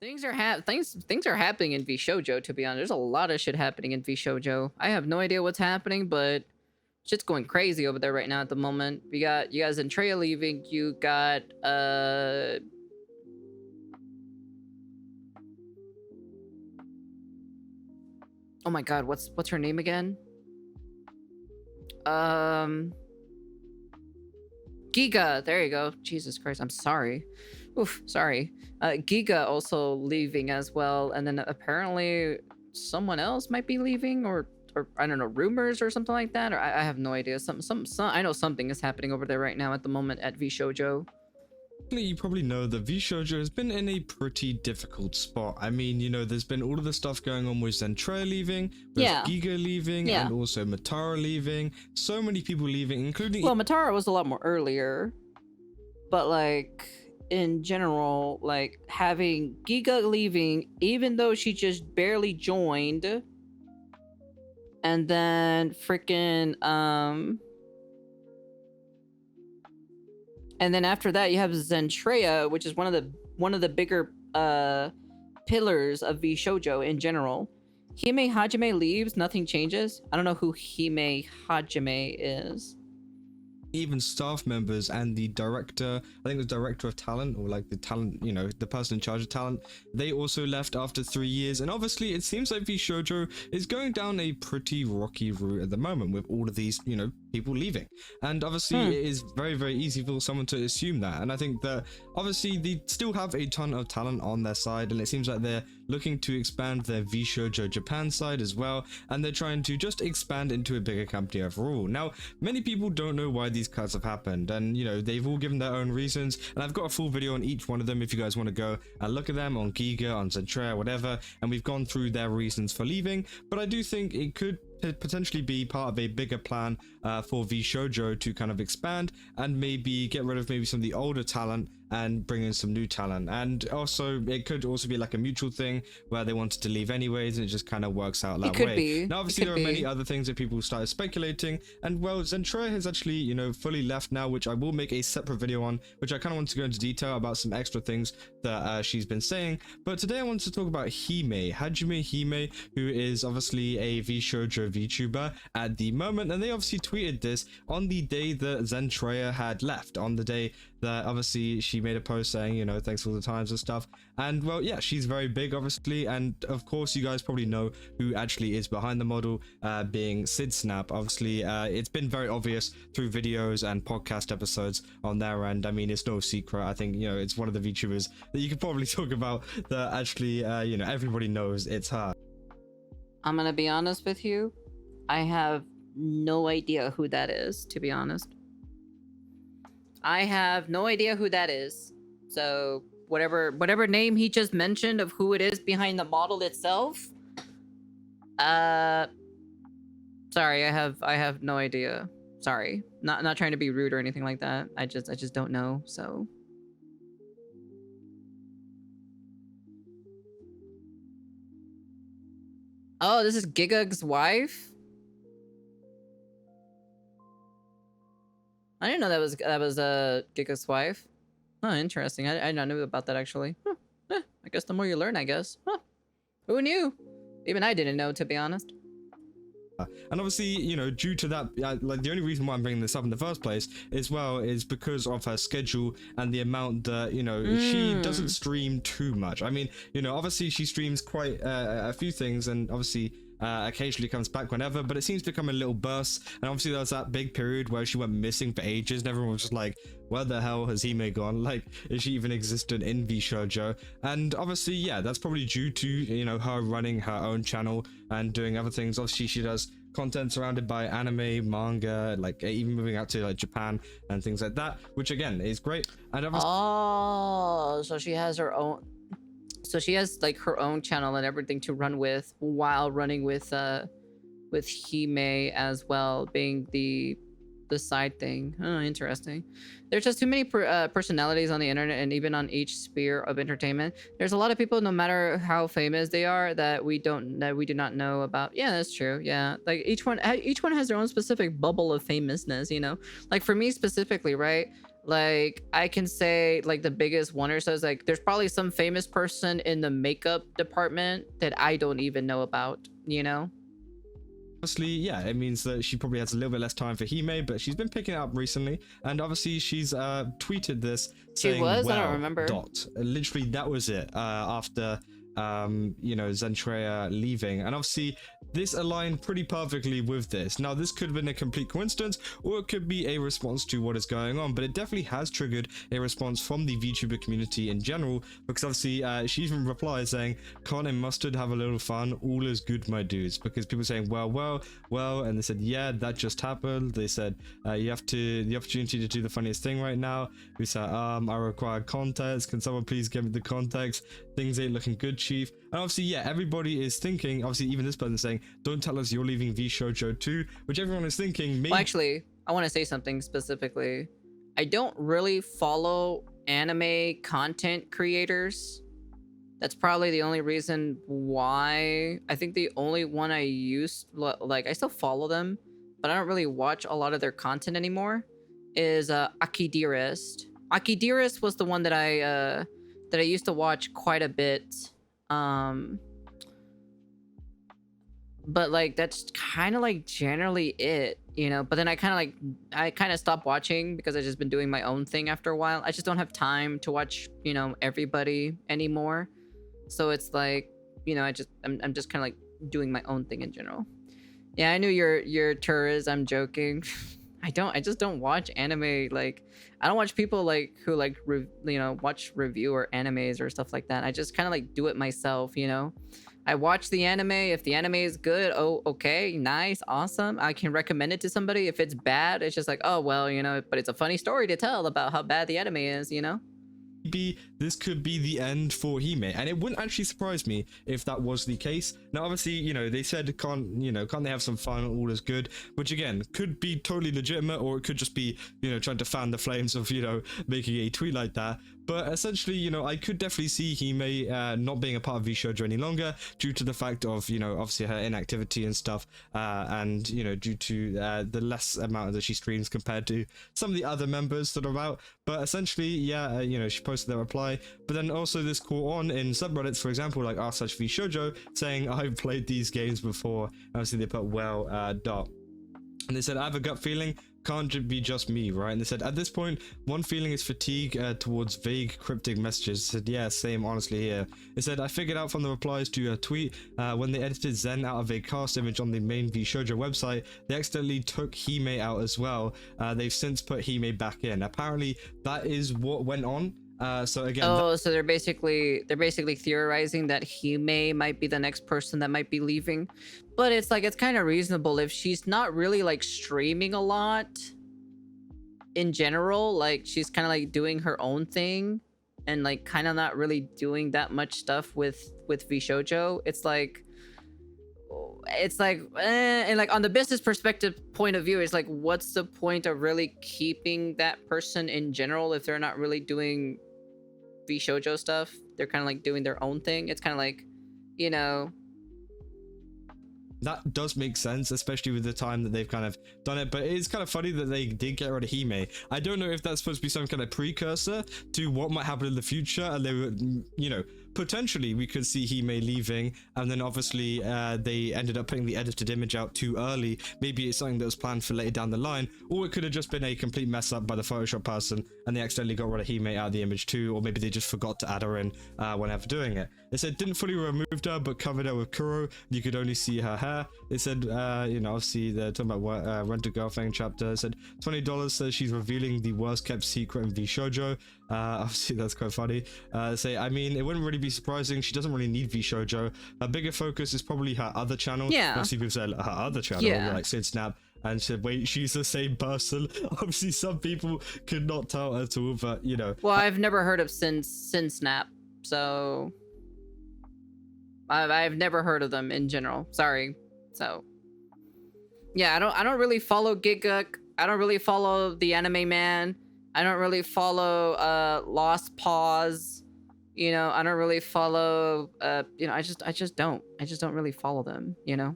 things are happening in V Shojo, to be honest. There's a lot of shit happening in V Shojo. I have no idea what's happening, but shit's going crazy over there right now at the moment. You got Zentraa leaving, you got oh my god, what's her name again? Giga, there you go. Jesus Christ, I'm sorry. Oof, sorry. Giga also leaving as well, and then apparently someone else might be leaving, or I don't know, rumors or something like that, or I have no idea. Some I know something is happening over there right now at the moment at V Shojo. You probably know that V Shojo has been in a pretty difficult spot. I mean, you know, there's been all of the stuff going on with Zentraa leaving, with Giga leaving, and also Matara leaving. So many people leaving, including... Well, Matara was a lot more earlier, but like, in general, like, having Giga leaving, even though she just barely joined, and then freaking, and then after that, you have Zentraa, which is one of the bigger pillars of V Shojo in general. Heime Hajime leaves, nothing changes. I don't know who Heime Hajime is. Even staff members and the director, I think the director of talent, or like the talent, you know, the person in charge of talent, they also left after 3 years. And obviously it seems like V Shojo is going down a pretty rocky route at the moment with all of these, you know, people leaving. And obviously it is very, very easy for someone to assume that. And I think that obviously they still have a ton of talent on their side, and it seems like they're looking to expand their V Shojo Japan side as well, and they're trying to just expand into a bigger company overall. Now, many people don't know why these cuts have happened, and you know, they've all given their own reasons, and I've got a full video on each one of them if you guys want to go and look at them on Giga, on Zentraa, whatever, and we've gone through their reasons for leaving. But I do think it could potentially be part of a bigger plan for V Shojo to kind of expand and maybe get rid of maybe some of the older talent and bring in some new talent. And also it could also be like a mutual thing where they wanted to leave anyways, and it just kind of works out that way. Now obviously there are many other things that people started speculating, and well, Zentraa has actually, you know, fully left now, which I will make a separate video on, which I kind of want to go into detail about some extra things that she's been saying. But today I want to talk about Heime Hajime, who is obviously a V Shojo VTuber at the moment, and they obviously tweeted this on the day that Zentraa had left, on the day that obviously she made a post saying, you know, thanks for the times and stuff. And well, yeah, she's very big obviously, and of course you guys probably know who actually is behind the model, being Sid Snap. Obviously it's been very obvious through videos and podcast episodes on their end. I mean, it's no secret. I think, you know, it's one of the VTubers that you could probably talk about that actually you know, everybody knows it's her. I'm gonna be honest with you, I have no idea who that is, to be honest. I have no idea who that is. So whatever name he just mentioned of who it is behind the model itself, sorry, I have no idea. Sorry. Not trying to be rude or anything like that. I just don't know. So oh, this is Giga's wife? I didn't know that was Giga's wife. Oh, interesting. I did not know about that actually. Huh. I guess the more you learn, I guess. Huh. Who knew? Even I didn't know, to be honest. And obviously, you know, due to that, like the only reason why I'm bringing this up in the first place as well is because of her schedule and the amount that, you know, she doesn't stream too much. I mean, you know, obviously she streams quite a few things, and obviously occasionally comes back whenever, but it seems to come in little bursts. And obviously there was that big period where she went missing for ages, and everyone was just like, where the hell has Hime gone? Like, is she even existent in V Shojo? And obviously, yeah, that's probably due to, you know, her running her own channel and doing other things. Obviously she does content surrounded by anime, manga, like even moving out to like Japan and things like that, which again is great. And obviously, oh, so she has her own, so she has like her own channel and everything to run with while running with Hime as well, being the side thing. Oh, interesting. There's just too many personalities on the internet, and even on each sphere of entertainment, there's a lot of people, no matter how famous they are, that we do not know about. Yeah, that's true. Yeah, like each one has their own specific bubble of famousness, you know. Like for me specifically, right? Like, I can say, like, the biggest one or so is, like, there's probably some famous person in the makeup department that I don't even know about, you know? Obviously, yeah, it means that she probably has a little bit less time for Hime, but she's been picking it up recently, and obviously she's tweeted this She saying, was? I don't well, remember. dot. Literally, that was it, after, you know, Zentraa leaving, and obviously this aligned pretty perfectly with this. Now, this could have been a complete coincidence, or it could be a response to what is going on, but it definitely has triggered a response from the VTuber community in general, because obviously she even replies saying, can't and mustard have a little fun, all is good, my dudes, because people saying, well, and they said, yeah, that just happened. They said, you have the opportunity to do the funniest thing right now. We said, I require context, can someone please give me the context, things ain't looking good, chief. And obviously, yeah, everybody is thinking, obviously even this person saying, don't tell us you're leaving V Shojo too, which everyone is thinking maybe. Well, actually, I want to say something specifically. I don't really follow anime content creators. That's probably the only reason why. I think the only one I used, like, I still follow them, but I don't really watch a lot of their content anymore, is Akidearest. Akidearest was the one that I used to watch quite a bit. But like that's kind of like generally it, you know. But then I kind of stopped watching because I just been doing my own thing after a while. I just don't have time to watch, you know, everybody anymore. So it's like, you know, I'm just kind of like doing my own thing in general. Yeah, I knew your tourist. I'm joking. I just don't watch anime. Like, I don't watch people like who like you know, watch review or animes or stuff like that. I just kind of like do it myself, you know. I watch the anime. If the anime is good, oh, okay, nice, awesome. I can recommend it to somebody. If it's bad, it's just like, oh, well, you know, but it's a funny story to tell about how bad the anime is, you know? Maybe this could be the end for Hime, and it wouldn't actually surprise me if that was the case. Now, obviously, you know, they said, can't they have some fun, all is good, which again could be totally legitimate, or it could just be, you know, trying to fan the flames of, you know, making a tweet like that. But essentially, you know, I could definitely see Hime not being a part of Vshojo any longer due to the fact of, you know, obviously her inactivity and stuff, and, you know, due to the less amount that she streams compared to some of the other members that are out. But essentially, yeah, you know, she posted their reply. But then also this caught on in subreddits, for example, like r/Vshojo, saying, I've played these games before. Obviously, they put, well, dot. And they said, I have a gut feeling, can't be just me, right? And they said, at this point, one feeling is fatigue towards vague, cryptic messages. I said, yeah, same, honestly, here. They said, I figured out from the replies to a tweet, when they edited Zen out of a cast image on the main Vshojo website, they accidentally took Hime out as well. They've since put Hime back in. Apparently, that is what went on. So again, so they're basically theorizing that Hime might be the next person that might be leaving, but it's like, it's kind of reasonable if she's not really like streaming a lot in general. Like, she's kind of like doing her own thing and like kind of not really doing that much stuff with Vshojo. It's like and like on the business perspective point of view, it's like, what's the point of really keeping that person in general if they're not really doing Vshojo stuff? They're kind of like doing their own thing. It's kind of like, you know, that does make sense, especially with the time that they've kind of done it. But it is kind of funny that they did get rid of Hime. I don't know if that's supposed to be some kind of precursor to what might happen in the future, and they would, you know, potentially we could see Hime leaving, and then obviously they ended up putting the edited image out too early. Maybe it's something that was planned for later down the line, or it could have just been a complete mess up by the Photoshop person and they accidentally got rid of Hime out of the image too, or maybe they just forgot to add her in whenever doing it. They said didn't fully remove her but covered her with Kuro. You could only see her hair. They said, you know, obviously they're talking about Rent a Girlfriend chapter. It said $20 says she's revealing the worst kept secret in Vshojo. Obviously that's quite funny. Say, I mean, it wouldn't really be surprising. She doesn't really need Vshojo. Her bigger focus is probably her other channel. Yeah. Obviously people said her other channel, Yeah. like Sid Snap. And she said, wait, she's the same person. Obviously some people could not tell at all, but you know. Well, I've never heard of Sin Snap, so I've never heard of them in general. Sorry. So yeah, I don't really follow Giguk. I don't really follow the Anime Man. I don't really follow Lost Paws. You know, I don't really follow you know, I just don't really follow them, you know.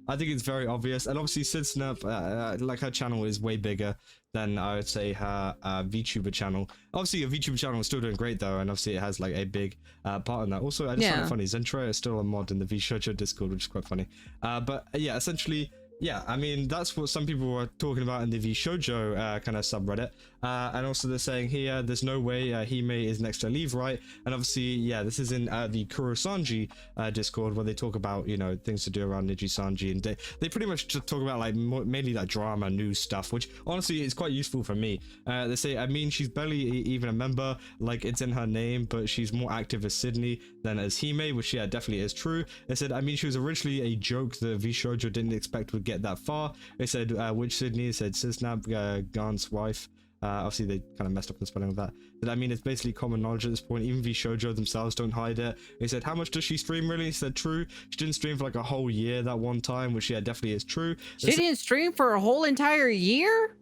I think it's very obvious. And obviously, Sid Snap, like her channel is way bigger than I would say her VTuber channel. Obviously, a VTuber channel is still doing great though, and obviously it has like a big part in that. Also, I just find it funny. Zentraa is still a mod in the Vshojo Discord, which is quite funny. But yeah, essentially. Yeah, I mean, that's what some people were talking about in the Vshojo kind of subreddit. And also they're saying here, there's no way Hime is next to leave, right? And obviously, yeah, this is in the Kurosanji Discord where they talk about, you know, things to do around Nijisanji. And they pretty much just talk about like mainly like drama, news stuff, which honestly is quite useful for me. They say, I mean, she's barely even a member, like it's in her name, but she's more active as Sydney than as Hime, which yeah, definitely is true. They said, I mean, she was originally a joke that Vshojo didn't expect would get that far. They said which Sydney, said Sisnab, Garn's wife. Obviously they kind of messed up the spelling of that, but I mean it's basically common knowledge at this point. Even Vshojo themselves don't hide it. They said, how much does she stream really? He said, true, she didn't stream for like a whole year that one time, which yeah, definitely is true. She didn't stream for a whole entire year?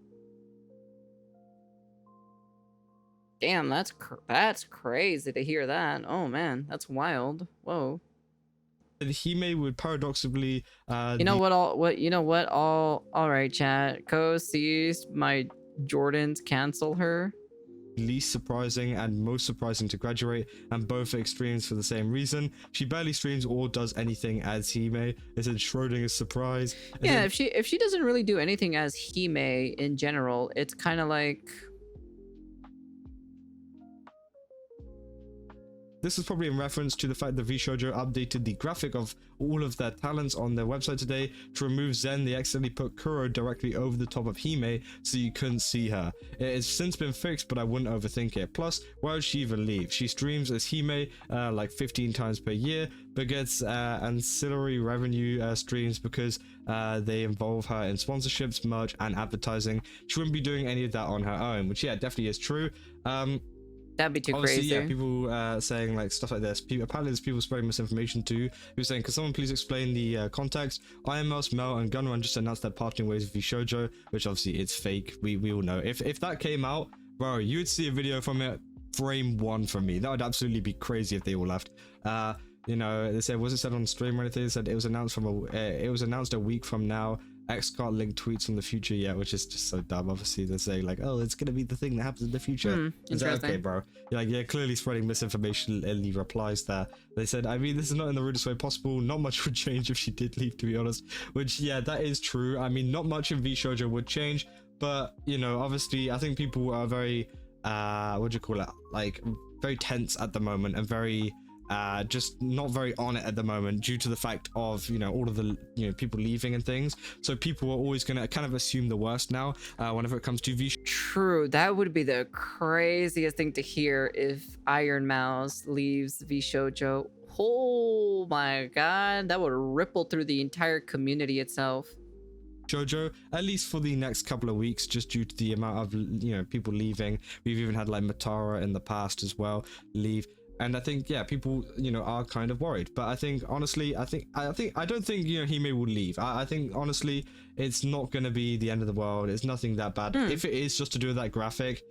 Damn, that's crazy to hear that. Oh man, that's wild. Whoa. Hime would paradoxically all right, chat, go sees my Jordans cancel her. Least surprising and most surprising to graduate, and both extremes for the same reason. She barely streams or does anything as Hime. They said Schrodinger's surprise. Yeah, if she doesn't really do anything as Hime in general, it's kind of like. This is probably in reference to the fact that Vshojo updated the graphic of all of their talents on their website today. To remove Zen, they accidentally put Kuro directly over the top of Hime, so you couldn't see her. It has since been fixed, but I wouldn't overthink it. Plus, why would she even leave? She streams as Hime like 15 times per year, but gets ancillary revenue streams because they involve her in sponsorships, merch, and advertising. She wouldn't be doing any of that on her own, which yeah, definitely is true. That'd be too obviously, crazy. Yeah, people saying like stuff like this. Apparently, there's people spreading misinformation too. Who are saying, "Can someone please explain the context?" IronMouse, Mel, and Gunrun just announced their parting ways with Vshojo, which obviously it's fake. We all know. If that came out, bro, you would see a video from it frame one from me. That would absolutely be crazy if they all left. You know, they said, was it said on stream or anything? They said it was announced a week from now. X can't link tweets from the future yet, which is just so dumb. Obviously, they're saying like, "Oh, it's gonna be the thing that happens in the future." It's like, okay, bro. You're like, you're clearly spreading misinformation in the replies there. They said, "I mean, this is not in the rudest way possible. Not much would change if she did leave, to be honest." Which, yeah, that is true. I mean, not much in Vshojo would change, but you know, obviously, I think people are very, what do you call it? Like, very tense at the moment and very. Just not very on it at the moment due to the fact of, you know, all of the, you know, people leaving and things. So people are always going to kind of assume the worst now whenever it comes to Vshojo. True, that would be the craziest thing to hear if IronMouse leaves Vshojo. Oh my god, that would ripple through the entire community itself. Jojo, at least for the next couple of weeks, just due to the amount of, you know, people leaving. We've even had like Matara in the past as well leave. And I think, yeah, people, you know, are kind of worried. But I think, honestly, I don't think, you know, Hime will leave. I think, honestly, it's not going to be the end of the world. It's nothing that bad. If it is just to do with that graphic,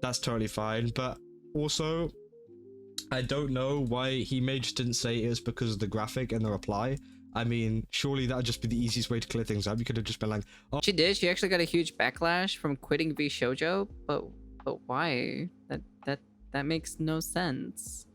that's totally fine. But also, I don't know why Hime just didn't say it was because of the graphic and the reply. I mean, surely that would just be the easiest way to clear things up. You could have just been like, oh. She did. She actually got a huge backlash from quitting Vshojo. But why? That makes no sense.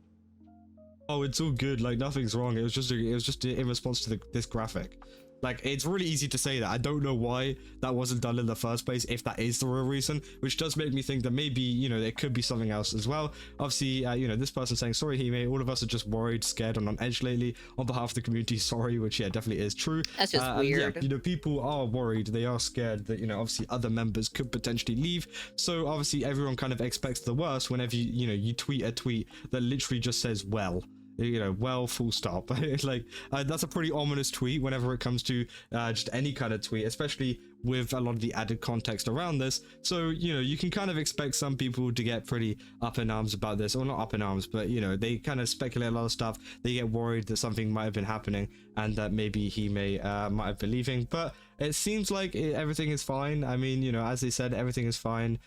Oh, it's all good, like nothing's wrong. It was just in response to this graphic. Like, it's really easy to say that. I don't know why that wasn't done in the first place, if that is the real reason, which does make me think that maybe, you know, there could be something else as well. Obviously, you know, this person saying, sorry, Hime, all of us are just worried, scared, and on edge lately. On behalf of the community, sorry, which, yeah, definitely is true. That's just weird. Yeah, you know, people are worried. They are scared that, you know, obviously other members could potentially leave. So, obviously, everyone kind of expects the worst whenever, you tweet a tweet that literally just says, well. You know, well, full stop. Like, that's a pretty ominous tweet whenever it comes to just any kind of tweet, especially with a lot of the added context around this. So, you know, you can kind of expect some people to get pretty up in arms about this, or not up in arms, but, you know, they kind of speculate a lot of stuff. They get worried that something might have been happening and that maybe Hime might have been leaving, but it seems like everything is fine. I mean, you know, as they said, everything is fine.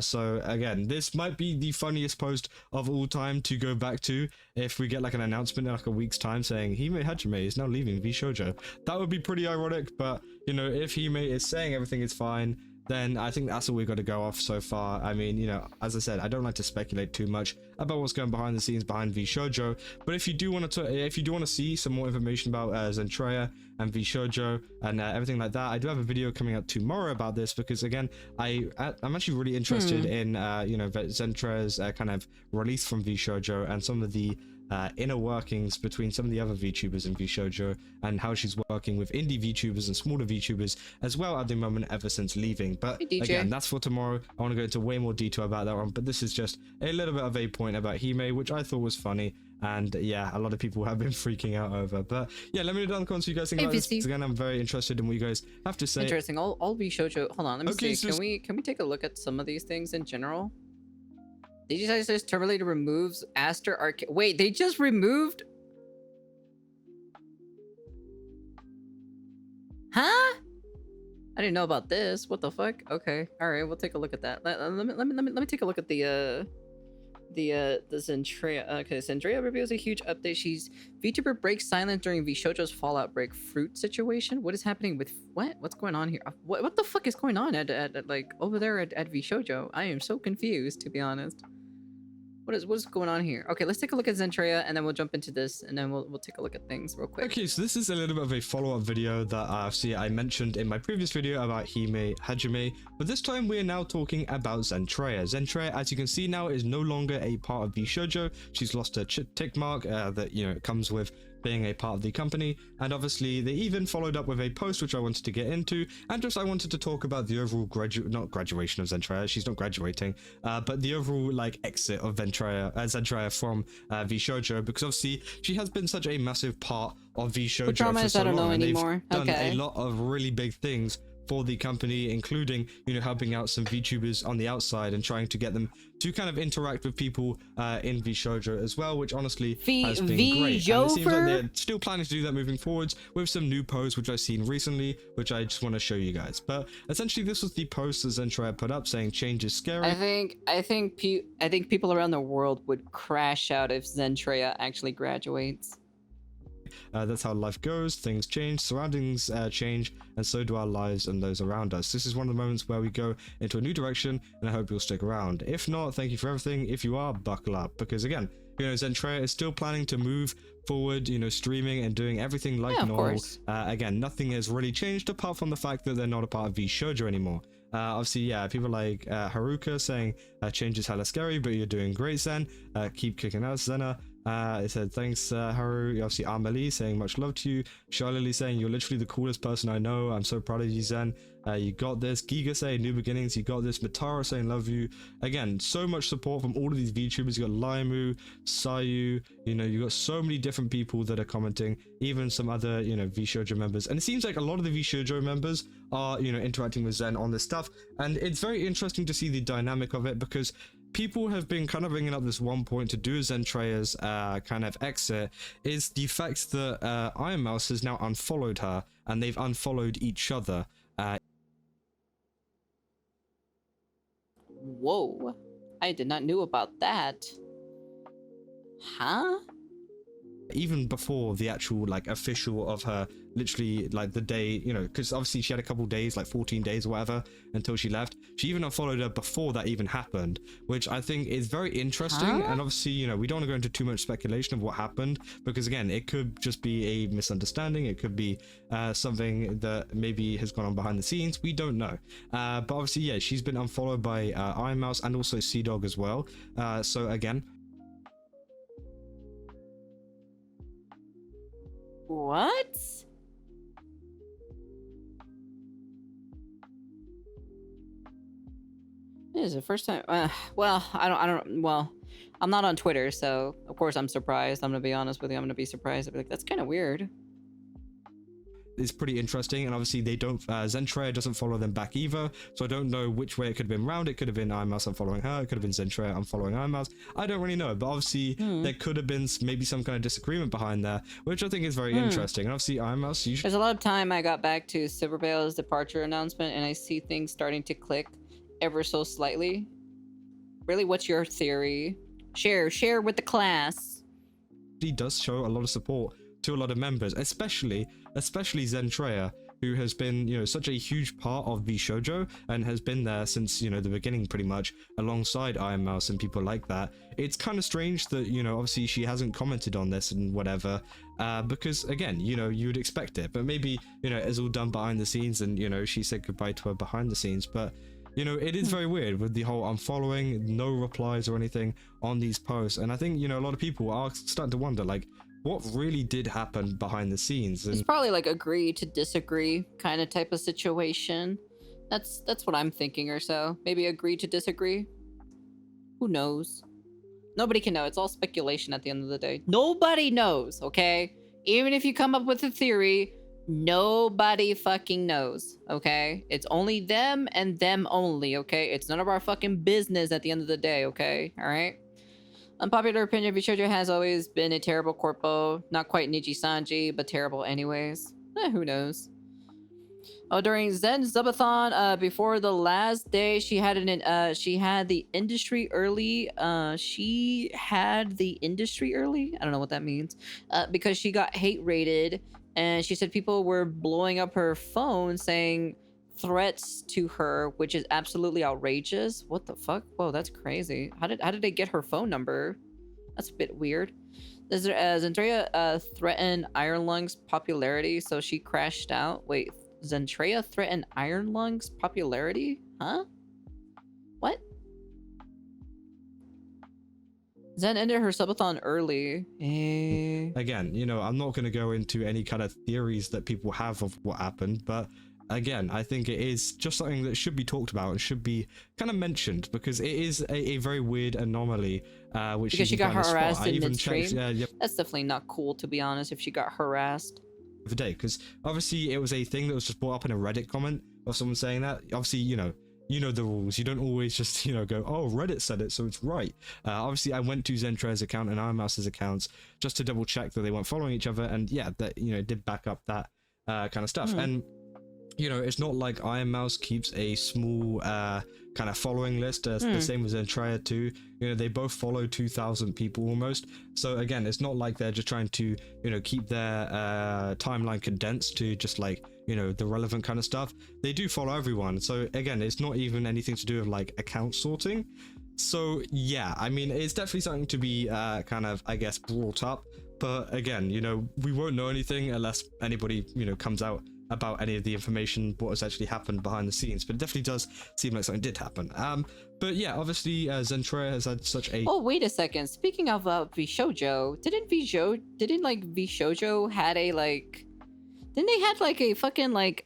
So again, this might be the funniest post of all time to go back to if we get like an announcement in like a week's time saying Heime Hajime is now leaving V Shojo. That would be pretty ironic, but you know, if Hime is saying everything is fine, then I think that's all we've got to go off so far. I mean, you know, as I said, I don't like to speculate too much about what's going behind the scenes behind V Shojo, but if you do want to see some more information about Zentraa and V Shojo and everything like that, I do have a video coming out tomorrow about this, because again, I'm actually really interested in you know, Zentraa's kind of release from V Shojo and some of the inner workings between some of the other VTubers in Vshojo and how she's working with indie VTubers and smaller VTubers as well at the moment ever since leaving. But hey, again, that's for tomorrow. I want to go into way more detail about that one, but this is just a little bit of a point about Hime, which I thought was funny. And yeah, a lot of people have been freaking out over. But yeah, let me know down in the comments what you guys think about this. Because again, I'm very interested in what you guys have to say. Interesting. All Vshojo. Hold on, let me see. So can we take a look at some of these things in general? Did you guys just Terminator removes Aster Arcade? Wait, they just removed? Huh? I didn't know about this. What the fuck? Okay, all right, we'll take a look at that. Let me take a look at the Zentraa. Okay, Zentraa reveals a huge update. VTuber breaks silence during Vshojo's Fallout Break fruit situation. What is happening with what's going on here? What the fuck is going on at like over there at Vshojo? I am so confused, to be honest. What is going on here? Okay, let's take a look at Zentraa, and then we'll jump into this, and then we'll take a look at things real quick. Okay, so this is a little bit of a follow-up video that I mentioned in my previous video about Heime Hajime, but this time we are now talking about Zentraa. Zentraa, as you can see now, is no longer a part of Vshojo. She's lost her tick mark that, you know, comes with being a part of the company, and obviously they even followed up with a post which I wanted to get into, and just I wanted to talk about the overall graduation of Zentraa. She's not graduating, but the overall like exit of Zentraa from Vshojo, because obviously she has been such a massive part of Vshojo for so long, and they've done a lot of really big things for the company, including, you know, helping out some VTubers on the outside and trying to get them to kind of interact with people in Vshojo as well, which honestly has been great. And it seems like they're still planning to do that moving forwards with some new posts which I've seen recently, which I just want to show you guys. But essentially, this was the post that Zentraa put up saying change is scary. I think people around the world would crash out if Zentraa actually graduates. That's how life goes. Things change, surroundings change, and so do our lives and those around us. This is one of the moments where we go into a new direction, and I hope you'll stick around. If not, thank you for everything. If you are, buckle up, because again, you know, Zentraa is still planning to move forward, you know, streaming and doing everything like normal. Again, nothing has really changed apart from the fact that they're not a part of Vshojo anymore. Obviously, yeah, people like Haruka saying change is hella scary, but you're doing great, Zen. Keep kicking ass, Zena. It said thanks, Haru. Obviously, Amelie saying much love to you. Charlie saying you're literally the coolest person I know. I'm so proud of you, Zen. You got this. Giga saying new beginnings. You got this. Matara saying love you. Again, so much support from all of these VTubers. You got Laimu, Sayu. You know, you got so many different people that are commenting. Even some other, you know, Vshojo members. And it seems like a lot of the Vshojo members are, you know, interacting with Zen on this stuff. And it's very interesting to see the dynamic of it, because people have been kind of bringing up this one point to do Zentraa's kind of exit, is the fact that IronMouse has now unfollowed her, and they've unfollowed each other. Whoa, I did not know about that. Huh? Even before the actual like official of her, literally like the day, you know, because obviously she had a couple days, like 14 days or whatever until she left. She even unfollowed her before that even happened, which I think is very interesting. And obviously, you know, we don't want to go into too much speculation of what happened, because again, it could just be a misunderstanding. It could be something that maybe has gone on behind the scenes. We don't know. But obviously, yeah, she's been unfollowed by IronMouse and also Sea-Dog as well. So again, what? This is the first time. Well, well, I'm not on Twitter, so of course I'm surprised. I'm gonna be honest with you. I'm gonna be surprised. I'll be like, that's kind of weird. is pretty interesting, and obviously they don't Zentraa doesn't follow them back either, so I don't know which way it could have been round. It could have been IronMouse unfollowing her, it could have been Zentraa unfollowing IronMouse. I don't really know, but obviously there could have been maybe some kind of disagreement behind there, which I think is very interesting. And obviously IronMouse usually, there's a lot of time I got back to Silverbale's departure announcement and I see things starting to click ever so slightly. Really, what's your theory? Share with the class. he does show a lot of support to a lot of members, especially Zentraa, who has been, you know, such a huge part of V Shojo and has been there since, you know, the beginning pretty much, alongside IronMouse and people like that. It's kind of strange that, you know, obviously she hasn't commented on this and whatever, because again, you know, you would expect it, but maybe, you know, it's all done behind the scenes and, you know, she said goodbye to her behind the scenes. But you know, it is very weird with the whole unfollowing, no replies or anything on these posts. And I think, you know, a lot of people are starting to wonder, like, what really did happen behind the scenes? And it's probably like agree to disagree kind of type of situation. That's what I'm thinking, or so. Maybe agree to disagree. Who knows? Nobody can know. It's all speculation at the end of the day. Nobody knows, okay? Even if you come up with a theory, nobody fucking knows, okay? It's only them and them only, okay? It's none of our fucking business at the end of the day, okay? All right? Unpopular opinion, Vshojo has always been a terrible corpo. Not quite Niji-sanji, but terrible anyways. Who knows? Oh, during Zen Zubathon, before the last day, she had the industry early. She had the industry early? I don't know what that means. Because she got hate rated, and she said people were blowing up her phone saying threats to her, which is absolutely outrageous. What the fuck? Whoa, that's crazy. How did they get her phone number? That's a bit weird. Zentraa threatened Iron Lung's popularity, so she crashed out. Wait, Zentraa threatened Iron Lung's popularity? Huh? What? Zen ended her subathon early. again, you know, I'm not going to go into any kind of theories that people have of what happened, but again, I think it is just something that should be talked about and should be kind of mentioned, because it is a very weird anomaly, which because she got harassed in midstream. Yep. That's definitely not cool, to be honest, if she got harassed. The day, because obviously it was a thing that was just brought up in a Reddit comment of someone saying that. Obviously, you know the rules. You don't always just, you know, go, oh, Reddit said it, so it's right. Obviously, I went to Zentraa's account and IronMouse's accounts just to double check that they weren't following each other, and yeah, that, you know, it did back up that kind of stuff. And you know, it's not like IronMouse keeps a small kind of following list. The same with Zentraa too. You know, they both follow 2,000 people almost. So again, it's not like they're just trying to, you know, keep their timeline condensed to just like, you know, the relevant kind of stuff. They do follow everyone. So again, it's not even anything to do with like account sorting. So yeah, I mean, it's definitely something to be kind of, I guess, brought up. But again, you know, we won't know anything unless anybody, you know, comes out about any of the information, what has actually happened behind the scenes. But it definitely does seem like something did happen. But yeah, obviously Zentraa has had such a... Oh, wait a second. Speaking of Vshojo, didn't Vshojo had a like... Didn't they have like a fucking what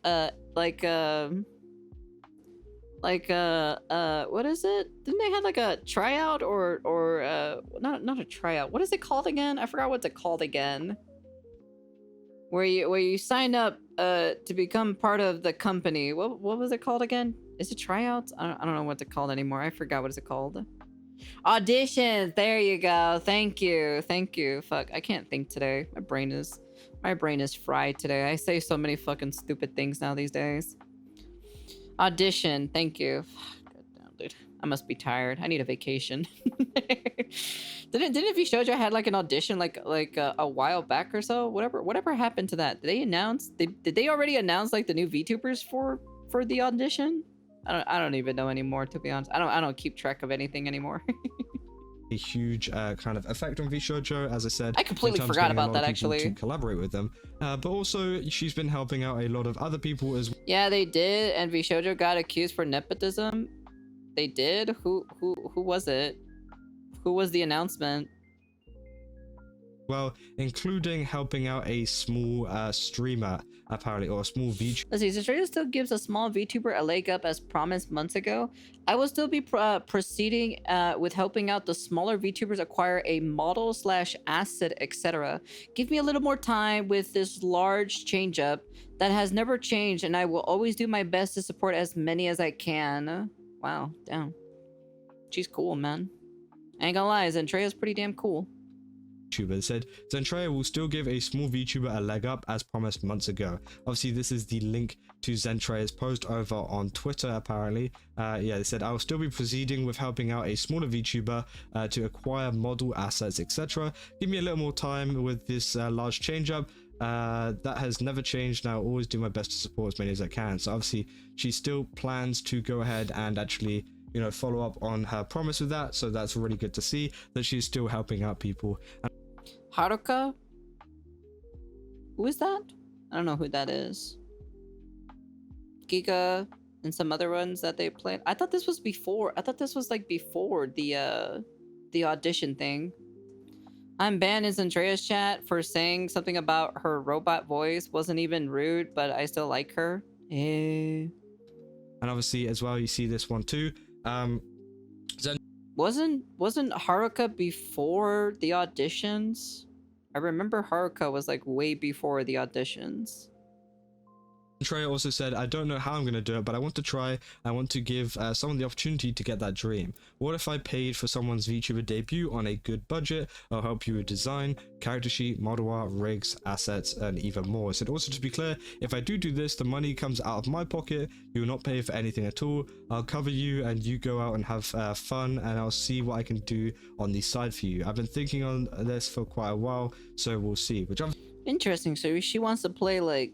is it? Didn't they have like a tryout or not a tryout? What is it called again? I forgot what's it called again. Where you sign up to become part of the company. What was it called again? Is it tryouts? I don't know what it's called anymore. I forgot what it's called. Auditions. There you go. Thank you. Fuck, I can't think today. My brain is fried today. I say so many fucking stupid things now these days. Audition. Thank you. God damn, dude. I must be tired. I need a vacation. Didn't Vshojo had like an audition like a while back or so? Whatever happened to that? Did they announce? Did they already announce like the new VTubers for the audition? I don't even know anymore, to be honest. I don't keep track of anything anymore. A huge kind of effect on Vshojo, as I said. I completely forgot about that, actually. To collaborate with them, but also she's been helping out a lot of other people as well. Yeah, they did, and Vshojo got accused for nepotism. They did. Who was it? Who was the announcement? well, including helping out a small streamer, apparently, or a small VTuber. Let's see, Zentraa still gives a small VTuber a leg up as promised months ago. I will still be proceeding with helping out the smaller VTubers acquire a model slash asset, etc. Give me a little more time with this large change up that has never changed, and I will always do my best to support as many as I can. Wow, damn. She's cool, man. I ain't gonna lie, Zentraya's pretty damn cool. VTuber said Zentraa will still give a small VTuber a leg up as promised months ago. Obviously, this is the link to Zentraya's post over on Twitter, apparently. Yeah, they said, I will still be proceeding with helping out a smaller VTuber to acquire model assets, etc. Give me a little more time with this large change up. That has never changed, and I'll always do my best to support as many as I can. So obviously, she still plans to go ahead and actually, you know, follow up on her promise with that. So that's really good to see that she's still helping out people. Haruka? Who is that? I don't know who that is. Giga and some other ones that they played. I thought this was before. I thought this was like before the audition thing. I'm banned in Zentraya's chat for saying something about her robot voice. Wasn't even rude, but I still like her. And obviously as well, you see this one too. Wasn't Haruka before the auditions? I remember Haruka was like way before the auditions. Zentraa also said, I don't know how I'm going to do it, but I want to try. I want to give someone the opportunity to get that dream. What if I paid for someone's VTuber debut on a good budget? I'll help you with design, character sheet, model art, rigs, assets, and even more. So also, to be clear, if I do this, the money comes out of my pocket. You will not pay for anything at all. I'll cover you and you go out and have fun, and I'll see what I can do on the side for you. I've been thinking on this for quite a while, so we'll see. Which I'm interesting. So she wants to play like,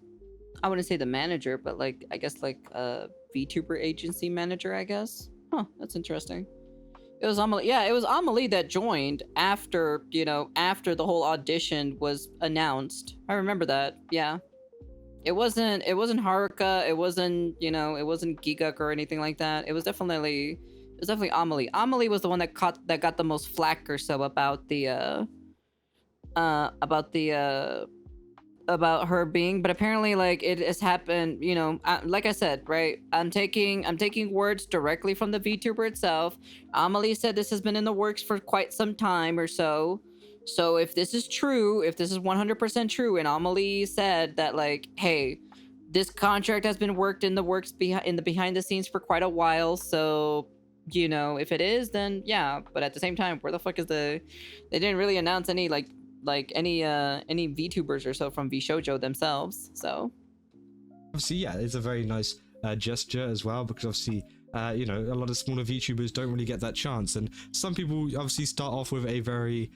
I wouldn't say the manager, but like, I guess like a VTuber agency manager, I guess. Huh, that's interesting. It was Amelie. Yeah, it was Amelie that joined after, you know, after the whole audition was announced. I remember that. Yeah. It wasn't Haruka, it wasn't, you know, it wasn't Giguk or anything like that. It was definitely Amelie. Amelie was the one that got the most flack or so about about her being, but apparently like it has happened, you know, like I said, right, I'm taking words directly from the VTuber itself. Amelie said this has been in the works for quite some time or so. So if this is true, if this is 100% true, and Amelie said that like, hey, this contract has been worked in the works behind the scenes for quite a while, so you know, if it is, then yeah. But at the same time, where the fuck is they didn't really announce any like any VTubers or so from V Shojo themselves. So obviously, yeah, it's a very nice gesture as well, because obviously you know, a lot of smaller VTubers don't really get that chance, and some people obviously start off with a very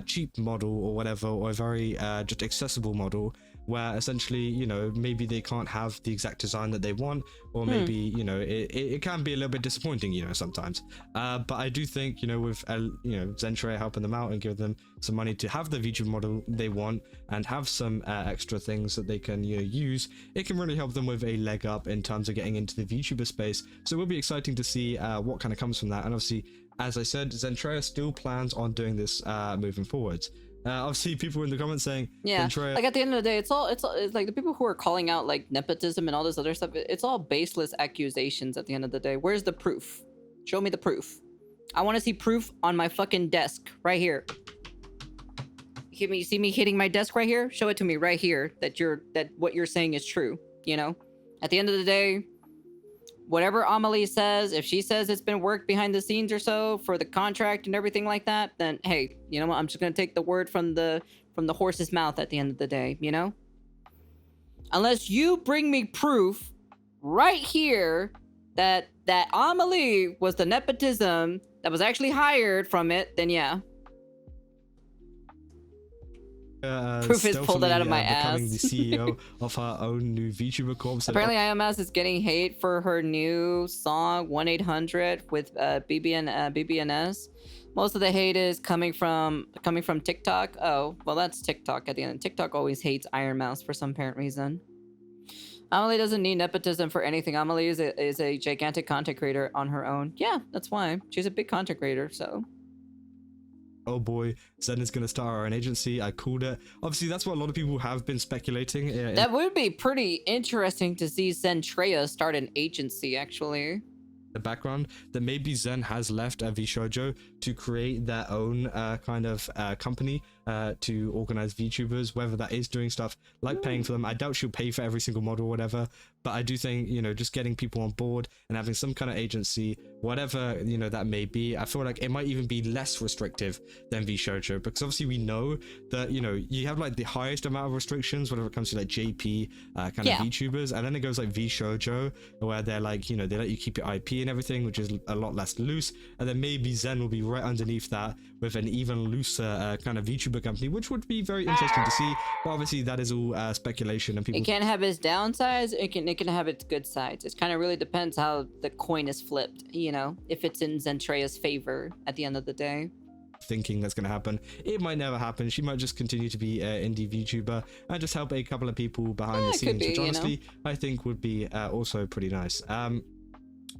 cheap model or whatever, or a very just accessible model, where essentially, you know, maybe they can't have the exact design that they want, or maybe, you know, it can be a little bit disappointing, you know, sometimes. But I do think, you know, with, you know, Zentraa helping them out and give them some money to have the VTuber model they want and have some extra things that they can, you know, use, it can really help them with a leg up in terms of getting into the VTuber space. So it will be exciting to see what kind of comes from that. And obviously, as I said, Zentraa still plans on doing this moving forwards. Obviously, people in the comments saying, yeah, like at the end of the day, it's like the people who are calling out like nepotism and all this other stuff, it's all baseless accusations at the end of the day. Where's the proof? Show me the proof. I want to see proof on my fucking desk right here. You see me hitting my desk right here? Show it to me right here that what you're saying is true, you know? At the end of the day, whatever Amelie says, if she says it's been worked behind the scenes or so for the contract and everything like that, then hey, you know what? I'm just gonna take the word from the horse's mouth at the end of the day, you know? Unless you bring me proof right here that Amelie was the nepotism that was actually hired from it, then yeah. Proof is pulled it out of my ass. Becoming the CEO of her own new VTuber Corp. Apparently, IronMouse is getting hate for her new song 1-800 with BBNS. Most of the hate is coming from TikTok. Oh, well, that's TikTok at the end. TikTok always hates IronMouse for some apparent reason. Amelie doesn't need nepotism for anything. Amelie is a gigantic content creator on her own. Yeah, that's why. She's a big content creator, so. oh boy, Zen is going to start our own agency. I called it. Obviously, that's what a lot of people have been speculating. That would be pretty interesting to see Zentraa start an agency, actually. The background that maybe Zen has left V Shojo to create their own kind of company to organize VTubers, whether that is doing stuff like paying for them. I doubt she'll pay for every single model or whatever, but I do think, you know, just getting people on board and having some kind of agency, whatever, you know, that may be, I feel like it might even be less restrictive than V Shojo, because obviously we know that, you know, you have like the highest amount of restrictions whenever it comes to like JP kind of VTubers, and then it goes like V Shojo, where they're like, you know, they let you keep your IP and everything, which is a lot less loose, and then maybe Zen will be right underneath that with an even looser kind of VTuber company, which would be very interesting to see. But obviously that is all speculation, and people, it can't have its downsides, it can have its good sides. It kind of really depends how the coin is flipped, you know, if it's in Zentraea's favor at the end of the day. Thinking that's going to happen, it might never happen. She might just continue to be an indie VTuber and just help a couple of people behind the scenes, which honestly, you know, I think would be also pretty nice.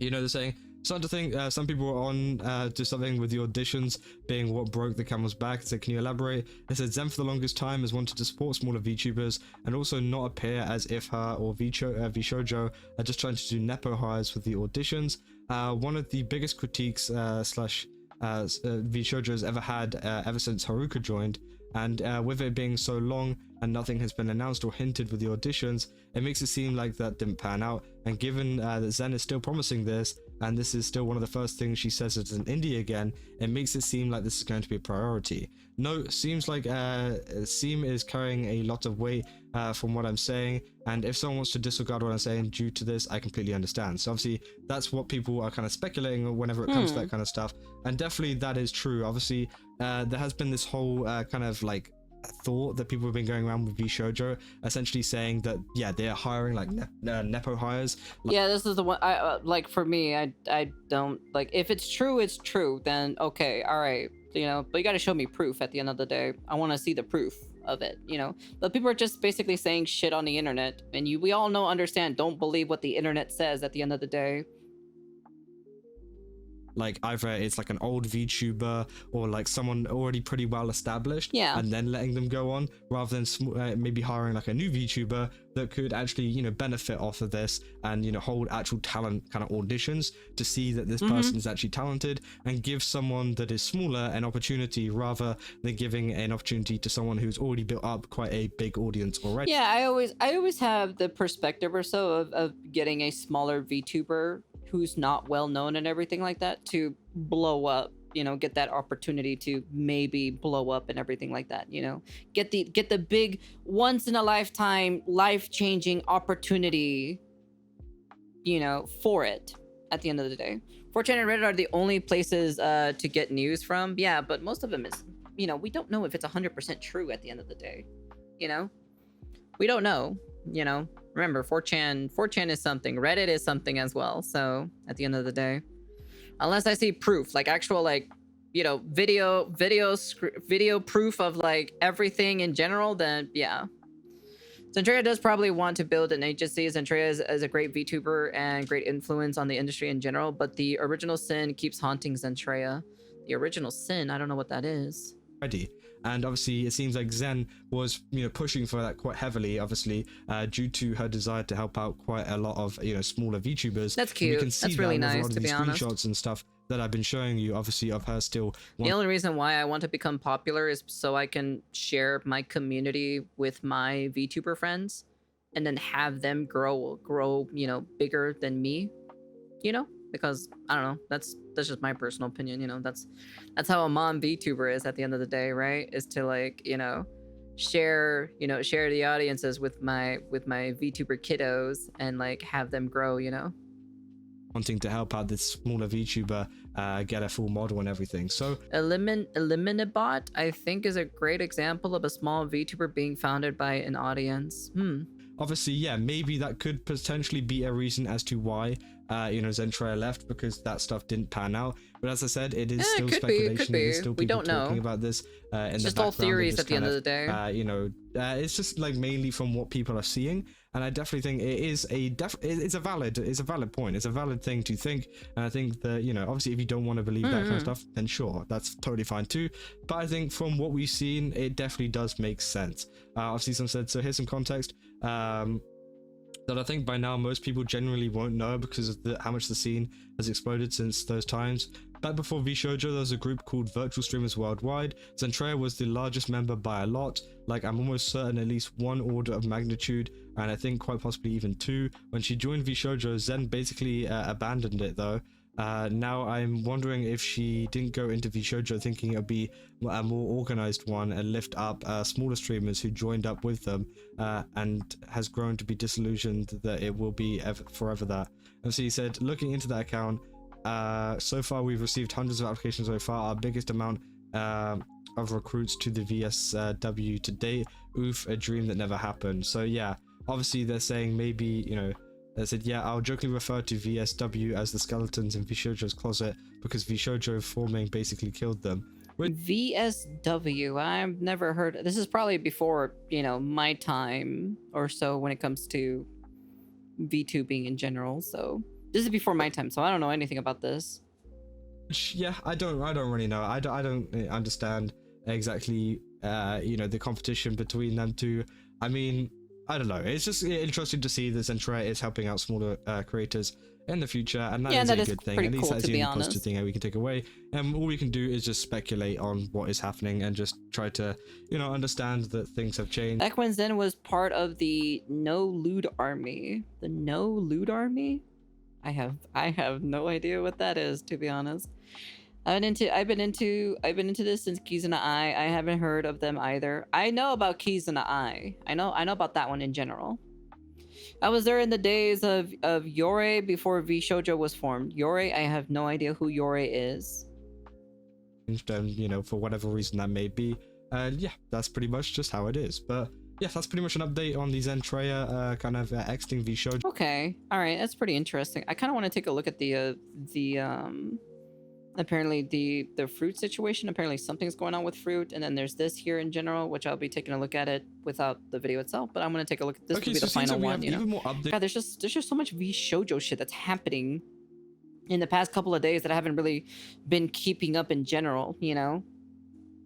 You know, they're saying, starting to think some people are on to something with the auditions being what broke the camel's back. So can you elaborate? They said Zen for the longest time has wanted to support smaller VTubers and also not appear as if her or Vshojo are just trying to do nepo hires with the auditions. One of the biggest critiques slash Vshojo has ever had ever since Haruka joined, and with it being so long and nothing has been announced or hinted with the auditions, it makes it seem like that didn't pan out. And given that Zen is still promising this, and this is still one of the first things she says as an indie again, it makes it seem like this is going to be a priority. No, seems like Seam is carrying a lot of weight from what I'm saying, and if someone wants to disregard what I'm saying due to this, I completely understand. So obviously that's what people are kind of speculating whenever it comes to that kind of stuff, and definitely that is true. Obviously there has been this whole kind of like thought that people have been going around with Vshojo, essentially saying that, yeah, they're hiring like nepo hires. Yeah, this is the one I like. For me, I don't like, if it's true, it's true, then okay, all right, you know, but you got to show me proof at the end of the day. I want to see the proof of it, you know. But people are just basically saying shit on the internet, and we all understand, don't believe what the internet says at the end of the day. Like either it's like an old VTuber or like someone already pretty well established, yeah, and then letting them go on, rather than maybe hiring like a new VTuber that could actually, you know, benefit off of this and, you know, hold actual talent kind of auditions to see that this person is actually talented, and give someone that is smaller an opportunity rather than giving an opportunity to someone who's already built up quite a big audience already. Yeah, I always have the perspective or so of getting a smaller VTuber who's not well known and everything like that to blow up, you know, get that opportunity to maybe blow up and everything like that, you know, get the big once in a lifetime life-changing opportunity, you know, for it at the end of the day. 4chan and Reddit are the only places to get news from, yeah, but most of them is, you know, we don't know if it's 100% true at the end of the day, you know, we don't know, you know. Remember, 4chan is something, Reddit is something as well. So at the end of the day, unless I see proof, like actual, like, you know, video proof of like everything in general, then yeah. Zentraa does probably want to build an agency. Zentraa is a great VTuber and great influence on the industry in general, but the original sin keeps haunting Zentraa. The original sin, I don't know what that is. And obviously it seems like Zen was, you know, pushing for that quite heavily, obviously due to her desire to help out quite a lot of, you know, smaller VTubers. That's cute. That's really nice, to be honest. Screenshots and stuff that I've been showing you, obviously, of her still. The only reason why I want to become popular is so I can share my community with my VTuber friends, and then have them grow, you know, bigger than me, you know. Because I don't know, that's just my personal opinion, you know. That's how a mom VTuber is at the end of the day, right? Is to, like, you know, share the audiences with my VTuber kiddos and like have them grow, you know. Wanting to help out this smaller VTuber get a full model and everything. So Eliminabot, I think, is a great example of a small VTuber being founded by an audience. Obviously, yeah, maybe that could potentially be a reason as to why you know, Zentraa left, because that stuff didn't pan out. But as I said, it is still speculation. Could be. It is still people talking about this in it's the just all background. Theories at the end of the day. You know, it's just like mainly from what people are seeing. and I definitely think it is it's a valid point. It's a valid thing to think, and I think that, you know, obviously if you don't want to believe that kind of stuff, then sure, that's totally fine too. But I think from what we've seen, it definitely does make sense. Obviously, some said, so here's some context. That I think by now most people generally won't know because of how much the scene has exploded since those times. Back before Vshojo, there was a group called Virtual Streamers Worldwide. Zentraa was the largest member by a lot. Like, I'm almost certain at least one order of magnitude, and I think quite possibly even two. When she joined Vshojo, Zen basically abandoned it though. Now I'm wondering if she didn't go into Vshojo thinking it would be a more organized one and lift up smaller streamers who joined up with them, and has grown to be disillusioned that it will be forever that. And so he said, looking into that account, so far we've received hundreds of applications so far, our biggest amount of recruits to the VSW to date. Oof, a dream that never happened. So yeah, obviously they're saying maybe, you know, they said, yeah, I'll jokingly refer to VSW as the skeletons in Vshojo's closet because Vshojo forming basically killed them. VSW, I've never heard. This is probably before, you know, my time or so when it comes to VTubing in general. So this is before my time, so I don't know anything about this. Yeah, I don't really know. I don't understand exactly, you know, the competition between them two. I mean, I don't know. It's just interesting to see that Zentraa is helping out smaller creators in the future, and that is a good thing. At least that's the only positive thing that we can take away. And all we can do is just speculate on what is happening and just try to, you know, understand that things have changed. Back when Zen was part of the No Loot Army, the No Loot Army, I have no idea what that is, to be honest. I've been into this since Keys in the Eye. I haven't heard of them either. I know about Keys in the Eye. I know about that one in general. I was there in the days of Yore before Vshojo was formed. Yore, I have no idea who Yore is. And you know, for whatever reason that may be, yeah, that's pretty much just how it is. But yeah, that's pretty much an update on the Zentraa kind of exiting Vshojo. Okay, all right, that's pretty interesting. I kind of want to take a look at the apparently the fruit situation. Apparently something's going on with fruit, and then there's this here in general, which I'll be taking a look at it without the video itself, but I'm going to take a look at this. Okay, to be the final one, you know. God, there's just so much Vshojo shit that's happening in the past couple of days that I haven't really been keeping up in general, you know.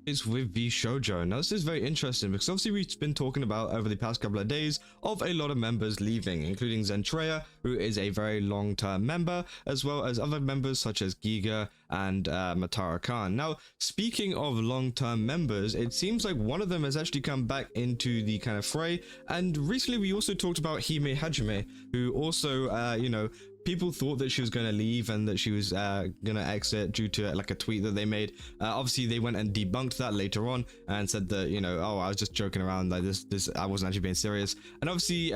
Is with Vshojo. Now this is very interesting because obviously we've been talking about over the past couple of days of a lot of members leaving, including Zentraa, who is a very long-term member, as well as other members such as Giga and Matara Khan. Now, speaking of long-term members, it seems like one of them has actually come back into the kind of fray, and recently we also talked about Heime Hajime, who also, you know, people thought that she was going to leave and that she was going to exit due to like a tweet that they made. Obviously, they went and debunked that later on and said that, you know, oh, I was just joking around, like this I wasn't actually being serious. And obviously,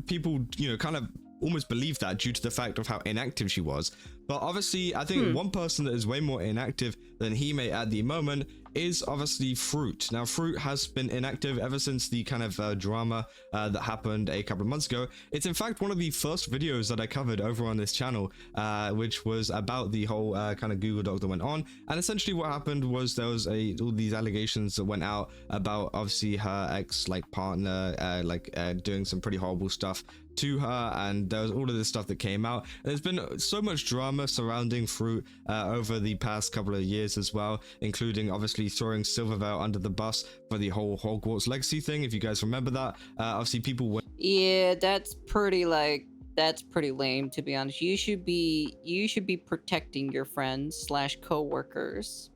people, you know, kind of almost believed that due to the fact of how inactive she was. But obviously, I think one person that is way more inactive than Hime at the moment is obviously Fruit. Now, Fruit has been inactive ever since the kind of drama that happened a couple of months ago. It's in fact one of the first videos that I covered over on this channel, which was about the whole kind of Google Doc that went on. And essentially what happened was there was all these allegations that went out about obviously her ex partner doing some pretty horrible stuff to her, and there was all of this stuff that came out. And there's been so much drama surrounding Fruit over the past couple of years as well, including obviously throwing Silvervale under the bus for the whole Hogwarts Legacy thing, if you guys remember that. Obviously people went, yeah, that's pretty lame, to be honest. You should be protecting your friends / co-workers,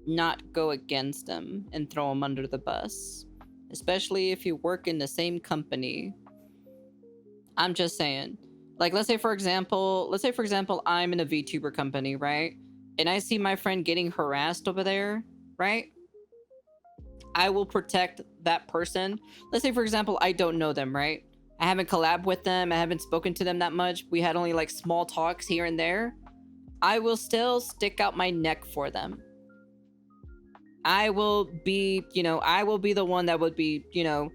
not go against them and throw them under the bus, especially if you work in the same company. I'm just saying, like, let's say for example, I'm in a VTuber company, right? And I see my friend getting harassed over there, right? I will protect that person. Let's say for example, I don't know them, right? I haven't collabed with them. I haven't spoken to them that much. We had only like small talks here and there. I will still stick out my neck for them. I will be the one that would be, you know,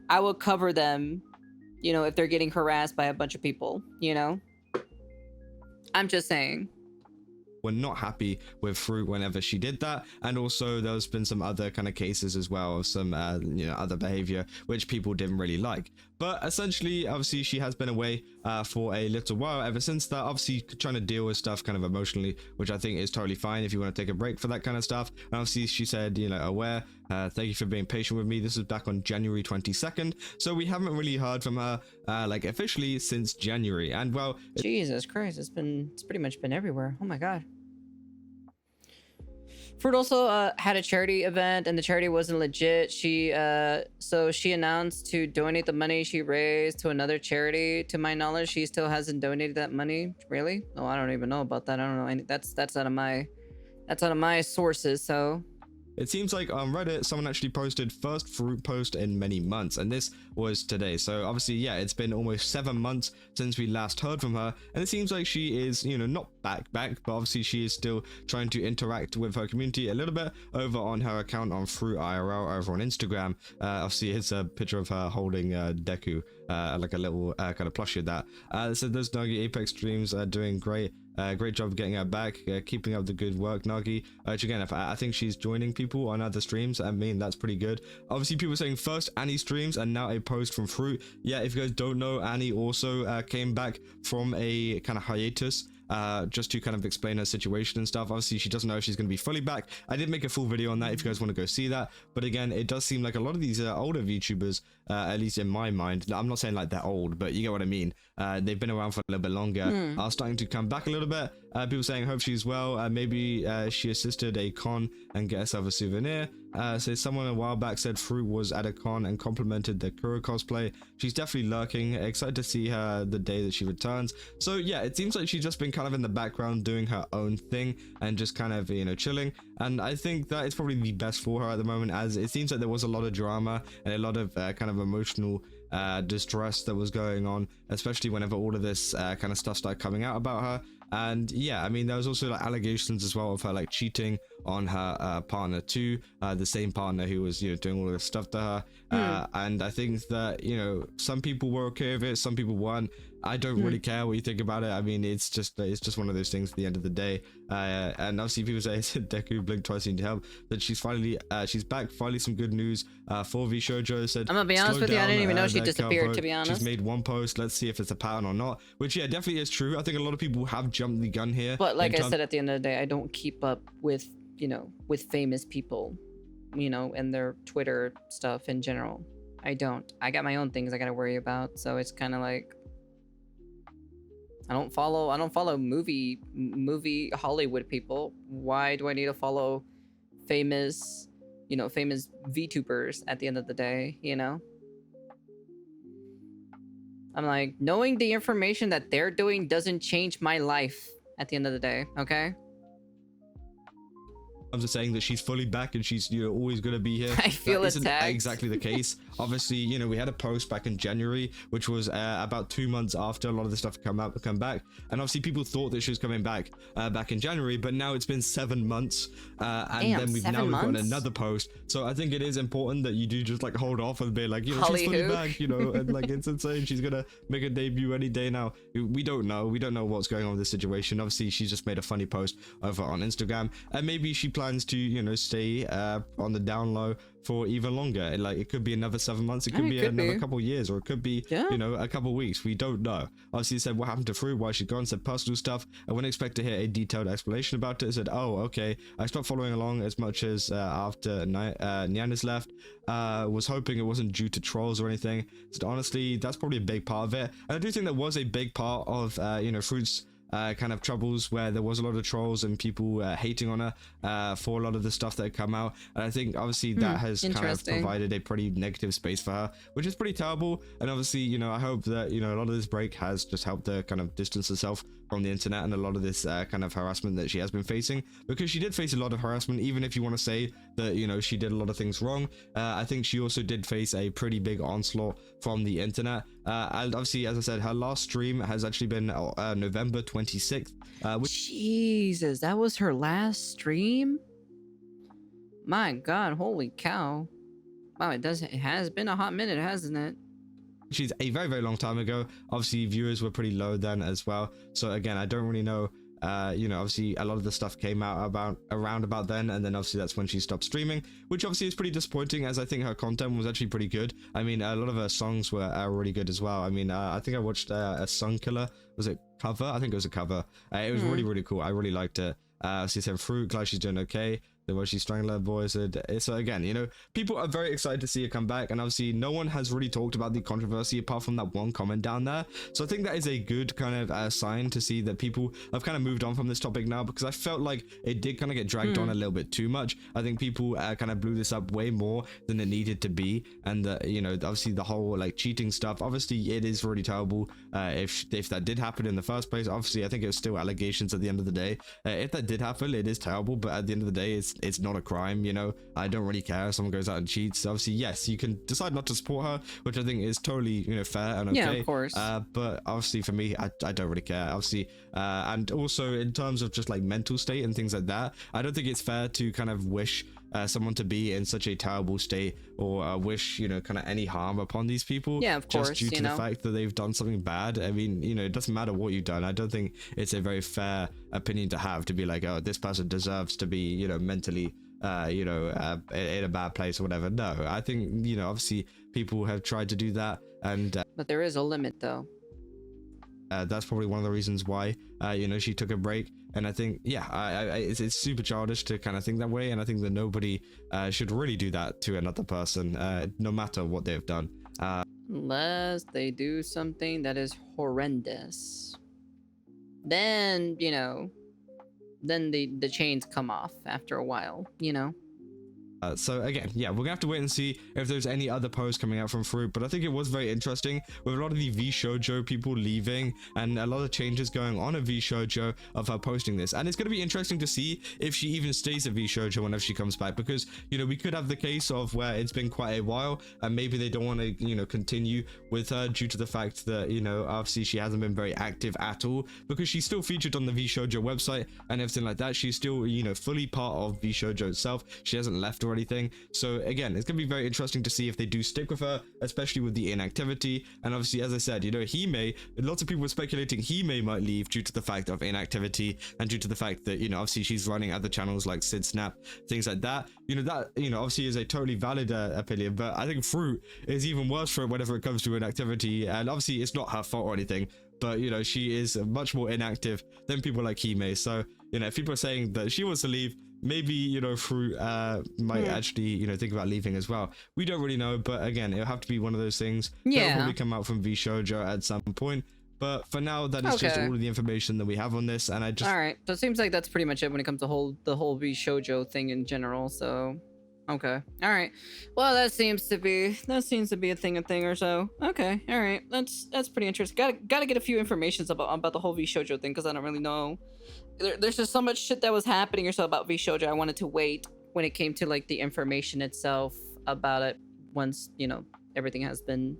I will cover them, you know, if they're getting harassed by a bunch of people, you know? I'm just saying. were not happy with Fruit whenever she did that. And also there's been some other kind of cases as well of some other behavior which people didn't really like. But essentially, obviously, she has been away for a little while ever since that, obviously trying to deal with stuff kind of emotionally, which I think is totally fine if you want to take a break for that kind of stuff. And obviously she said, aware, thank you for being patient with me. This was back on January 22nd, so we haven't really heard from her like officially since January. And well, Jesus Christ, it's pretty much been everywhere. Oh my god. Fruit also had a charity event, and the charity wasn't legit. So she announced to donate the money she raised to another charity. To my knowledge, she still hasn't donated that money. Really? Oh, I don't even know about that. I don't know. That's out of my sources. So it seems like on Reddit, someone actually posted first Fruit post in many months, and this was today. So obviously, yeah, it's been almost 7 months since we last heard from her, and it seems like she is, not back, but obviously she is still trying to interact with her community a little bit over on her account on Fruit IRL over on Instagram. Obviously, it's a picture of her holding Deku, like a little kind of plushie of that. So those Nagi Apex streams are doing great. Great job getting her back, keeping up the good work, Nagi. Which again, I think she's joining people on other streams. I mean, that's pretty good. Obviously, people saying first Annie streams and now a post from Fruit. Yeah, if you guys don't know, Annie also came back from a kind of hiatus. Just to kind of explain her situation and stuff. Obviously, she doesn't know if she's going to be fully back. I did make a full video on that if you guys want to go see that. But again, it does seem like a lot of these older VTubers, at least in my mind, I'm not saying like they're old, but you get what I mean. They've been around for a little bit longer, are starting to come back a little bit. People saying hope she's well. Maybe she assisted a con and get herself a souvenir. So someone a while back said Fruit was at a con and complimented the Kuro cosplay. She's definitely lurking. Excited to see her the day that she returns. So yeah, it seems like she's just been kind of in the background doing her own thing and just kind of chilling. And I think that is probably the best for her at the moment, as it seems like there was a lot of drama and a lot of kind of emotional distress that was going on, especially whenever all of this kind of stuff started coming out about her. And yeah, I mean, there was also like allegations as well of her like cheating on her partner too, the same partner who was doing all this stuff to her. And I think that some people were okay with it, some people weren't. I don't really care what you think about it. I mean, it's just one of those things at the end of the day. And obviously people say Deku blink twice, need help. That she's finally she's back. Finally some good news for V Shojo. Said, I'm gonna be honest with you, I didn't even know she disappeared, to be honest. She's made one post. Let's see if it's a pattern or not, which yeah, definitely is true. I think a lot of people have jumped the gun here. But like I said, at the end of the day, I don't keep up with with famous people, and their Twitter stuff in general. I don't. I got my own things I gotta worry about. So it's kind of like, I don't follow movie Hollywood people. Why do I need to follow famous famous VTubers at the end of the day? I'm like, knowing the information that they're doing doesn't change my life at the end of the day. Okay. I'm just saying that she's fully back and she's always going to be here. I feel that isn't attacked. Exactly the case. Obviously, we had a post back in January, which was about 2 months after a lot of the stuff come back, and obviously people thought that she was coming back back in January, but now it's been 7 months, and Damn, then we've got another post. So I think it is important that you do just like hold off and be like, she's fully back, and like it's insane. She's gonna make a debut any day now. We don't know what's going on with this situation. Obviously, she's just made a funny post over on Instagram, and maybe she plans to stay on the down low for even longer. Like it could be another 7 months, it could be another couple years, or it could be a couple weeks. We don't know. Obviously, said what happened to Fruit, why she's gone, said personal stuff. I wouldn't expect to hear a detailed explanation about it. Said, oh, okay, I stopped following along as much as after Nyannis left. Was hoping it wasn't due to trolls or anything. Said honestly, that's probably a big part of it, and I do think that was a big part of Fruit's kind of troubles, where there was a lot of trolls and people hating on her for a lot of the stuff that had come out. And I think obviously that has kind of provided a pretty negative space for her, which is pretty terrible. And obviously, I hope that a lot of this break has just helped her kind of distance herself from the internet and a lot of this kind of harassment that she has been facing, because she did face a lot of harassment. Even if you want to say that she did a lot of things wrong, I think she also did face a pretty big onslaught from the internet. And obviously, as I said, her last stream has actually been November 26th. Jesus, that was her last stream? My God, holy cow. Wow, it has been a hot minute, hasn't it? She's a very, very long time ago. Obviously, viewers were pretty low then as well. So again, I don't really know you know, obviously a lot of the stuff came out around about then, and then obviously that's when she stopped streaming, which obviously is pretty disappointing, as I think her content was actually pretty good. I mean, a lot of her songs were really good as well. I mean, I think I watched a Sun Killer, was it cover? I think it was a cover. It was really cool. I really liked it. She said Fruit, glad she's doing okay. The way she strangled her voice. So again, you know, people are very excited to see her come back, and obviously no one has really talked about the controversy apart from that one comment down there. So I think that is a good kind of sign to see that people have kind of moved on from this topic now, because I felt like it did kind of get dragged on a little bit too much. I think people kind of blew this up way more than it needed to be, and you know, obviously the whole like cheating stuff, obviously it is really terrible. If that did happen in the first place, obviously I think it was still allegations at the end of the day. If that did happen, it is terrible, but at the end of the day, it's not a crime, you know. I don't really care if someone goes out and cheats. Obviously, yes, you can decide not to support her, which I think is totally, you know, fair and okay. Yeah, of course. But obviously for me, I don't really care, obviously. And also in terms of just like mental state and things like that, I don't think it's fair to kind of wish someone to be in such a terrible state, or wish, you know, kind of any harm upon these people. Yeah, of course, just due to the fact that they've done something bad. I mean, you know, it doesn't matter what you've done. I don't think it's a very fair opinion to have, to be like, oh, this person deserves to be, you know, mentally you know, in a bad place or whatever. No, I think, you know, obviously people have tried to do that, and but there is a limit though. that's probably one of the reasons why you know, she took a break. And I think, yeah, it's super childish to kind of think that way, and I think that nobody should really do that to another person, no matter what they've done, unless they do something that is horrendous. Then, you know, then the chains come off after a while, you know. So again, yeah, we're gonna have to wait and see if there's any other posts coming out from Fruit, but I think it was very interesting with a lot of the Vshojo people leaving and a lot of changes going on at Vshojo of her posting this, and it's gonna be interesting to see if she even stays at Vshojo whenever she comes back, because, you know, we could have the case of where it's been quite a while and maybe they don't want to, you know, continue with her due to the fact that, you know, obviously she hasn't been very active at all, because she's still featured on the Vshojo website and everything like that. She's still, you know, fully part of Vshojo itself. She hasn't left or anything. So again, it's gonna be very interesting to see if they do stick with her, especially with the inactivity. And obviously, as I said, you know, Hime, lots of people were speculating Hime might leave due to the fact of inactivity and due to the fact that, you know, obviously she's running other channels like Sid Snap, things like that. You know, that, you know, obviously is a totally valid opinion, but I think Fruit is even worse for it whenever it comes to inactivity. And obviously it's not her fault or anything, but, you know, she is much more inactive than people like Hime. So, you know, if people are saying that she wants to leave, maybe, you know, Fruit might actually, you know, think about leaving as well. We don't really know, but again, it'll have to be one of those things. Yeah. That'll probably come out from Vshojo at some point. But for now, that is just all of the information that we have on this, and I just... Alright, so it seems like that's pretty much it when it comes to the whole Vshojo thing in general, so... Okay. Alright. Well, that seems to be a thing or so. Okay. Alright. That's pretty interesting. Gotta get a few informations about the whole Vshojo thing, because I don't really know. There's just so much shit that was happening or so about Vshojo. I wanted to wait when it came to like the information itself about it once, you know, everything has been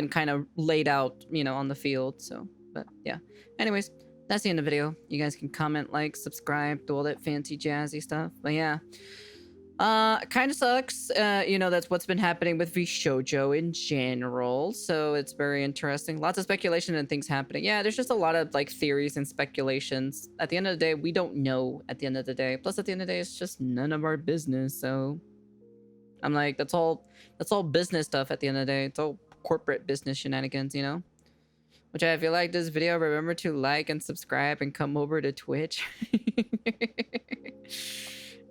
kind of laid out, you know, on the field. So, but yeah. Anyways, that's the end of the video. You guys can comment, like, subscribe, do all that fancy jazzy stuff. But yeah. Kind of sucks. You know, that's what's been happening with Vshojo in general. So it's very interesting. Lots of speculation and things happening. Yeah, there's just a lot of like theories and speculations. At the end of the day, we don't know at the end of the day. Plus, at the end of the day, it's just none of our business. So I'm like, that's all business stuff at the end of the day. It's all corporate business shenanigans, you know? Which, if you like this video, remember to like and subscribe and come over to Twitch.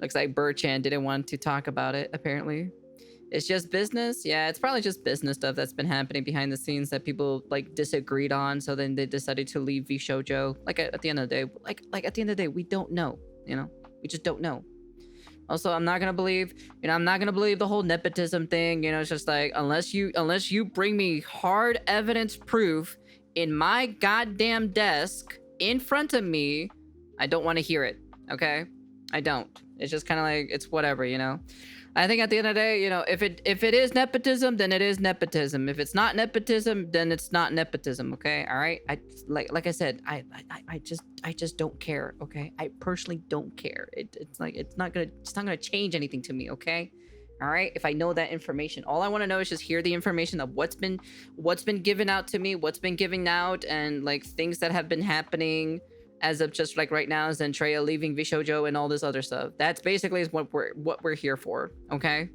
Looks like Burchan didn't want to talk about it, apparently. It's just business? Yeah, it's probably just business stuff that's been happening behind the scenes that people, like, disagreed on, so then they decided to leave Vshojo. Like, at the end of the day, like at the end of the day, we don't know, you know? We just don't know. Also, I'm not gonna believe the whole nepotism thing, you know? It's just like, unless you bring me hard evidence proof in my goddamn desk in front of me, I don't want to hear it, okay? I don't. It's just kind of like, it's whatever, you know? I think at the end of the day, you know, if it is nepotism, then it is nepotism. If it's not nepotism, then it's not nepotism, okay? All right? Like I said, I just don't care, okay? I personally don't care. It's not gonna change anything to me, okay? All right, if I know that information, all I want to know is just hear the information of what's been given out to me, what's been given out, and like things that have been happening as of just like right now, Zentraa leaving Vshojo and all this other stuff. That's basically is what we're here for. Okay.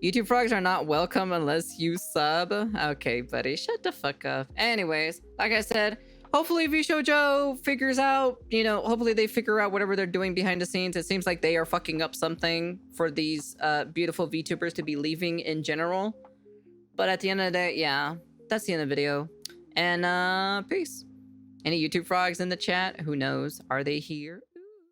YouTube frogs are not welcome unless you sub. Okay, buddy, shut the fuck up. Anyways, like I said, hopefully Vshojo figures out, you know, hopefully they figure out whatever they're doing behind the scenes. It seems like they are fucking up something for these beautiful VTubers to be leaving in general. But at the end of the day, yeah, that's the end of the video. And peace. Any YouTube frogs in the chat? Who knows? Are they here?